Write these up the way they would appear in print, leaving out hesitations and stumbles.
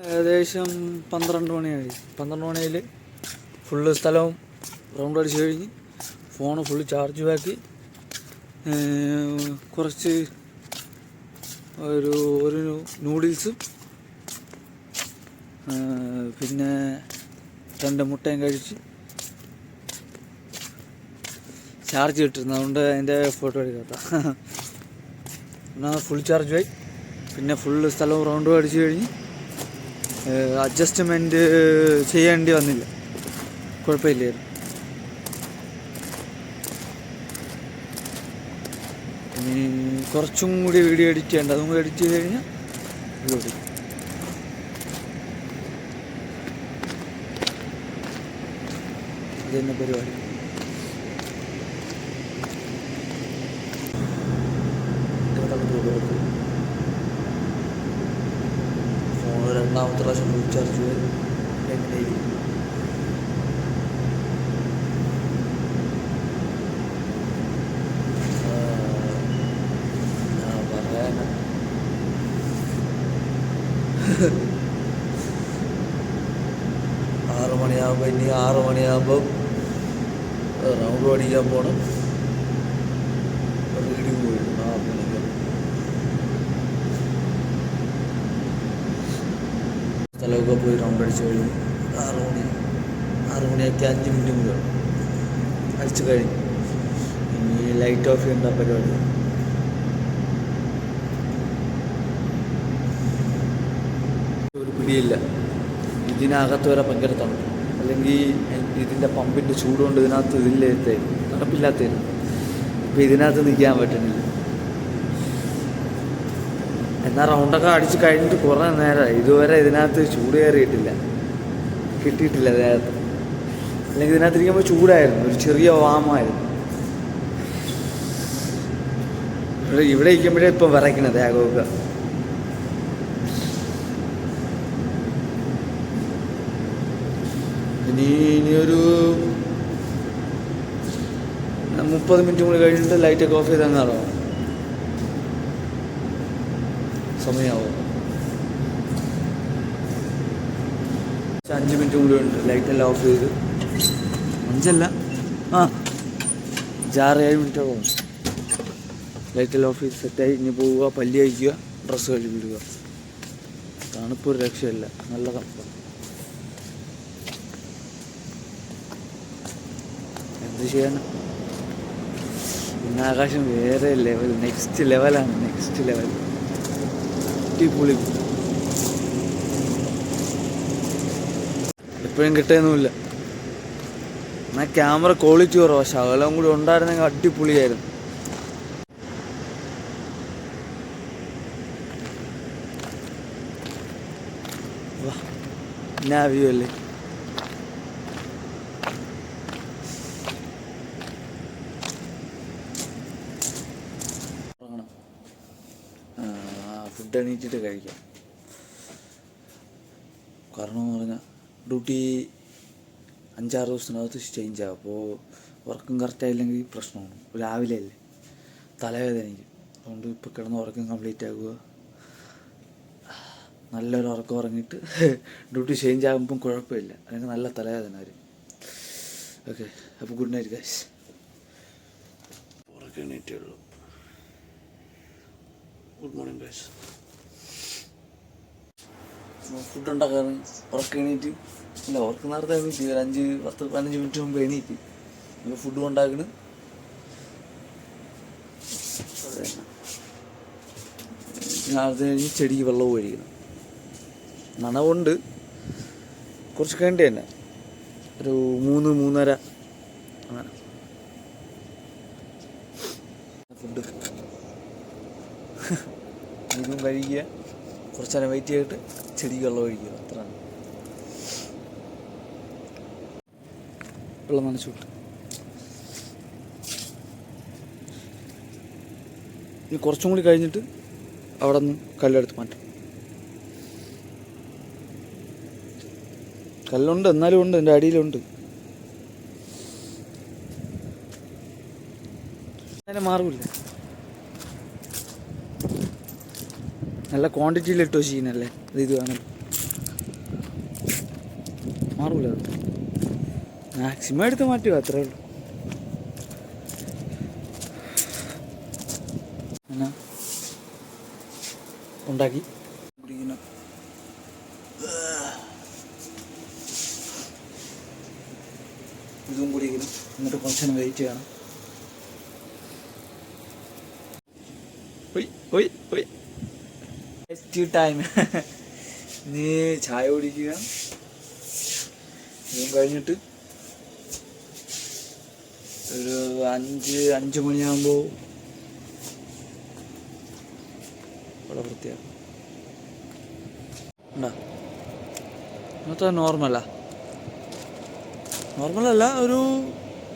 ഏകദേശം 12 മണിയായി. 12 മണിയിൽ ഫുള്ള് സ്ഥലവും റൗണ്ട് അടിച്ച് കഴിഞ്ഞ് ഫോണ് ഫുള്ള് ചാർജ് ആക്കി കുറച്ച് ഒരു നൂഡിൽസും പിന്നെ 2 മുട്ടയും കഴിച്ച് ചാർജ് കിട്ടുന്നു. അതുകൊണ്ട് അതിൻ്റെ ഫോട്ടോ എടുക്കാത്ത എന്നാൽ ഫുൾ ചാർജ് ആയി. പിന്നെ ഫുള്ള് സ്ഥലവും റൗണ്ടും അടിച്ച് കഴിഞ്ഞ് അഡ്ജസ്റ്റ്മെൻറ്റ് ചെയ്യേണ്ടി വന്നില്ല, കുഴപ്പമില്ലായിരുന്നു. ഇനി കുറച്ചും കൂടി വീഡിയോ എഡിറ്റ് ചെയ്യേണ്ട, അതും കൂടി എഡിറ്റ് ചെയ്ത് കഴിഞ്ഞാൽ ഇതോടി ഇത് തന്നെ പരിപാടി. ഫോൺ രണ്ടാമത്തെ പ്രാവശ്യം ഫുൾ ചാർജ് എങ്ങനെയായിരിക്കും? പറയാന 6 മണിയാകുമ്പോൾ ഇനി 6 മണിയാകുമ്പോൾ റൗണ്ട് അടിക്കാൻ പോകണം. റീഡിങ് പോയി 6 മണിക്ക് സ്ഥലമൊക്കെ പോയി റൗണ്ട് അടിച്ച് കഴിഞ്ഞു. 6 മണിയൊക്കെ 5 മിനിറ്റ് കൂടെ അടിച്ചു കഴിഞ്ഞു. ഇനി ലൈറ്റ് ഓഫ് ചെയ്യേണ്ട പരിപാടി. ഒരു പിടിയില്ല, ഇതിനകത്ത് വരെ ഭയങ്കര തണുപ്പ്. അല്ലെങ്കിൽ ഇതിൻ്റെ പമ്പിൻ്റെ ചൂടുകൊണ്ട് ഇതിനകത്ത് തണുപ്പില്ലാത്തതിന് ഇപ്പം ഇതിനകത്ത് നിൽക്കാൻ പറ്റുന്നില്ല. എന്നാൽ റൗണ്ടൊക്കെ അടിച്ച് കഴിഞ്ഞിട്ട് കുറേ നേരമായി, ഇതുവരെ ഇതിനകത്ത് ചൂട് കിട്ടിയിട്ടില്ല ദേഹത്ത്. അല്ലെങ്കിൽ ഇതിനകത്ത് ഇരിക്കുമ്പോൾ ചൂടായിരുന്നു, ഒരു ചെറിയ വാമായിരുന്നു. ഇവിടെ ഇരിക്കുമ്പോഴേ ഇപ്പം വിറയ്ക്കണത് ദേഹമൊക്കെ. ഇനിയൊരു 30 മിനിറ്റ് കൂടി കഴിഞ്ഞിട്ട് ലൈറ്റൊക്കെ ഓഫ് ചെയ്ത് അങ്ങാറോ സമയമാവും. 5 മിനിറ്റ് കൂടി ഉണ്ട് ലൈറ്റെല്ലാം ഓഫ് ചെയ്ത്. 5 6-7 മിനിറ്റ് ആവും. ലൈറ്റെല്ലാം ഓഫ് ചെയ്ത് സെറ്റായി. ഇനി പോവുക, പല്ലി കഴിക്കുക, ഡ്രസ്സ് കഴുകിടുക. തണുപ്പൊരു രക്ഷയില്ല, നല്ല തണുപ്പാണ്. എന്ത് ചെയ്യാൻ? പിന്നെ ആകാശം വേറെ ലെവൽ, നെക്സ്റ്റ് ലെവലാണ്. അടിപൊളി. എപ്പോഴും കിട്ടുകയൊന്നുമില്ല. എന്നാൽ ക്യാമറ ക്വാളിറ്റി കുറവാണ്. ശകലം കൂടി ഉണ്ടായിരുന്നെങ്കിൽ അടിപൊളിയായിരുന്നു. എന്നാ വ്യൂ അല്ലേ? ഫുഡ് എണീറ്റിട്ട് കഴിക്കാം. കാരണം എന്ന് പറഞ്ഞാൽ ഡ്യൂട്ടി 5-6 ദിവസത്തിനകത്ത് ചേഞ്ച് ആകും. അപ്പോൾ ഉറക്കം കറക്റ്റായില്ലെങ്കിൽ പ്രശ്നമാണ്. രാവിലെ അല്ലേ, തലവേദനയ്ക്കും. അതുകൊണ്ട് ഇപ്പോൾ കിടന്ന് ഉറക്കം കംപ്ലീറ്റ് ആക്കുക. നല്ലൊരു ഉറക്കം ഉറങ്ങിയിട്ട് ഡ്യൂട്ടി ചേഞ്ച് ആകുമ്പം കുഴപ്പമില്ല, അല്ലെങ്കിൽ നല്ല തലവേദന വരും. ഓക്കെ, അപ്പോൾ ഗുഡ് നൈറ്റ് ഗൈസ്. ഉറക്കം എണീറ്റേ ഉള്ളൂ. Good morning guys. ഫുഡ് ഉണ്ടാക്കാൻ ഉറക്കം എണീറ്റ് ഉറക്കം നേരത്തെ എണീറ്റ് 5-10-15 മിനിറ്റ് മുമ്പ് എണീറ്റ് ഇപ്പോൾ ഫുഡ് ഉണ്ടാക്കണ്. അത് കഴിഞ്ഞ് ചെടിക്ക് വെള്ളം ഒഴിക്കണം. നനവുണ്ട്, കുറച്ച് കഴിഞ്ഞിട്ട് തന്നെ ഒരു 3-3:30 അങ്ങനെ ഫുഡ് ഇതും കഴിക്കുക. കുറച്ച് നേരം വെയിറ്റ് ചെയ്തിട്ട് ചെടിക്ക് വെള്ളം ഒഴിക്കുക. അത്രയാണ്. വെള്ളം നനച്ചുവിട്ട് ഇനി കുറച്ചും കൂടി കഴിഞ്ഞിട്ട് അവിടെ നിന്ന് കല്ലെടുത്ത് മാറ്റും. കല്ലുണ്ട്, എന്നാലും ഉണ്ട്, എൻ്റെ അടിയിലുണ്ട്. അതിനെ മാറില്ല. നല്ല ക്വാണ്ടിറ്റിയിൽ ഇട്ട് വെച്ചിരിക്കുന്നല്ലേ, ഇത് വേണം. മാറൂല, മാക്സിമം എടുത്ത് മാറ്റുക, അത്രേ ഉള്ളൂ. എന്നാ ഉണ്ടാക്കി കുടിക്കണം. ഇതും കുടിക്കണം, എന്നിട്ട് കുറച്ച് നേരം വെയിറ്റ് ചെയ്യണം. ടൈം നീ ചായ കുടിക്കുക. ഇതും കഴിഞ്ഞിട്ട് ഒരു 5 മണിയാകുമ്പോൾ ഇവിടെ വൃത്തിയാക്കും. ഉണ്ടോ ഇന്നത്തെ നോർമലല്ല, ഒരു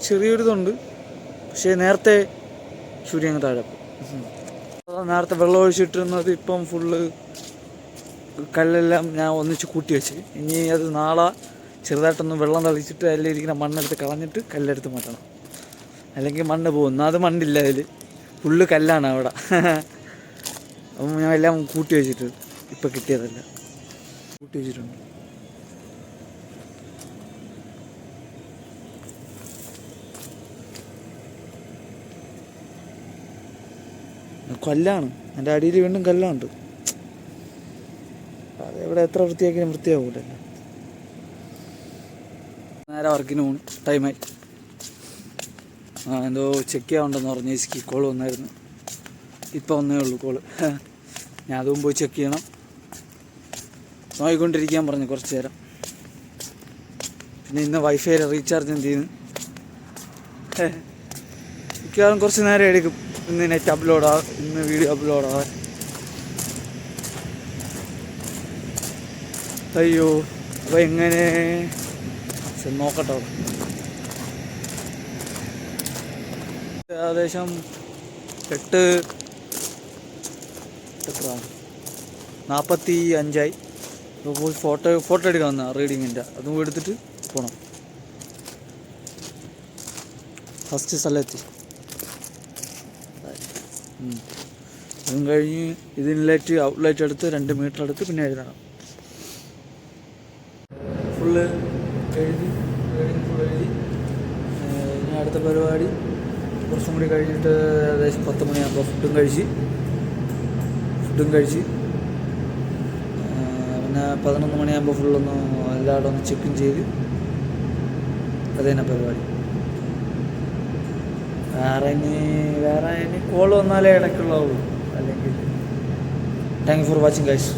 ചെറിയൊരിതുണ്ട്. പക്ഷേ നേരത്തെ സൂര്യൻ അങ്ങ് താഴെ നേരത്തെ വെള്ളം ഒഴിച്ചിട്ടിരുന്നത് ഇപ്പം ഫുള്ള് കല്ലെല്ലാം ഞാൻ ഒന്നിച്ച് കൂട്ടി വെച്ച്. ഇനി അത് നാളെ ചെറുതായിട്ടൊന്ന് വെള്ളം തളിച്ചിട്ട് അതിലിരിക്കുന്ന മണ്ണെടുത്ത് കളഞ്ഞിട്ട് കല്ലെടുത്ത് മാറ്റണം, അല്ലെങ്കിൽ മണ്ണ് പോകും. അത് മണ്ണില്ല, അതിൽ ഫുള്ള് കല്ലാണ് അവിടെ. അപ്പം ഞാൻ എല്ലാം കൂട്ടി വെച്ചിട്ട് ഇപ്പം കിട്ടിയതല്ല, കൂട്ടി വെച്ചിട്ടുണ്ട്. കല്ലാണ്, എൻ്റെ അടിയിൽ വീണ്ടും കല്ലുണ്ട്. അതെവിടെ എത്ര വൃത്തിയാക്കിയാലും വൃത്തിയാകൂട്ടല്ല. നേരെ വർക്കിന് പോകും, ടൈമായി. എന്തോ ചെക്ക് ചെയ്യാനുണ്ടെന്ന് പറഞ്ഞു, ഇസ്കി കോള് വന്നായിരുന്നു. ഇപ്പം വന്നേ ഉള്ളൂ കോള്. ഞാൻ അതും പോയി ചെക്ക് ചെയ്യണം. നോക്കിക്കൊണ്ടിരിക്കാൻ പറഞ്ഞു കുറച്ച് നേരം. പിന്നെ ഇന്ന് വൈഫൈ റീചാർജ് എന്ത് ചെയ്യുന്നു, മിക്കവാറും കുറച്ച് നേരം എടുക്കും ഇന്ന് നെറ്റ് അപ്ലോഡാകും, ഇന്ന് വീഡിയോ അപ്ലോഡാകാൻ. അയ്യോ, അപ്പോൾ എങ്ങനെ നോക്കട്ടോ. ഏകദേശം 8:45 പോയി ഫോട്ടോ എടുക്കാൻ വന്ന റീഡിങ്ങിൻ്റെ അതും എടുത്തിട്ട് പോകണം. ഫസ്റ്റ് സ്ഥലമെത്തി. അതും കഴിഞ്ഞ് ഇത് ഇൻലെറ്റ് ഔട്ട്ലെറ്റ് എടുത്ത് 2 മീറ്റർ എടുത്ത് പിന്നെ എഴുതണം. ഫുള്ള് എഴുതി ഇനി അടുത്ത പരിപാടി കുറച്ചും കൂടി കഴിഞ്ഞിട്ട് ഏകദേശം 10 മണിയാകുമ്പോൾ ഫുഡും കഴിച്ച് പിന്നെ 11 മണിയാകുമ്പോൾ ഫുള്ളൊന്ന് എല്ലായിടും ഒന്ന് ചെക്കും ചെയ്ത് അത് തന്നെ പരിപാടി. വേറെ ഇനി കോൾ വന്നാലേ ഇടയ്ക്കുള്ളൂ, അല്ലെങ്കിൽ thank you for watching guys.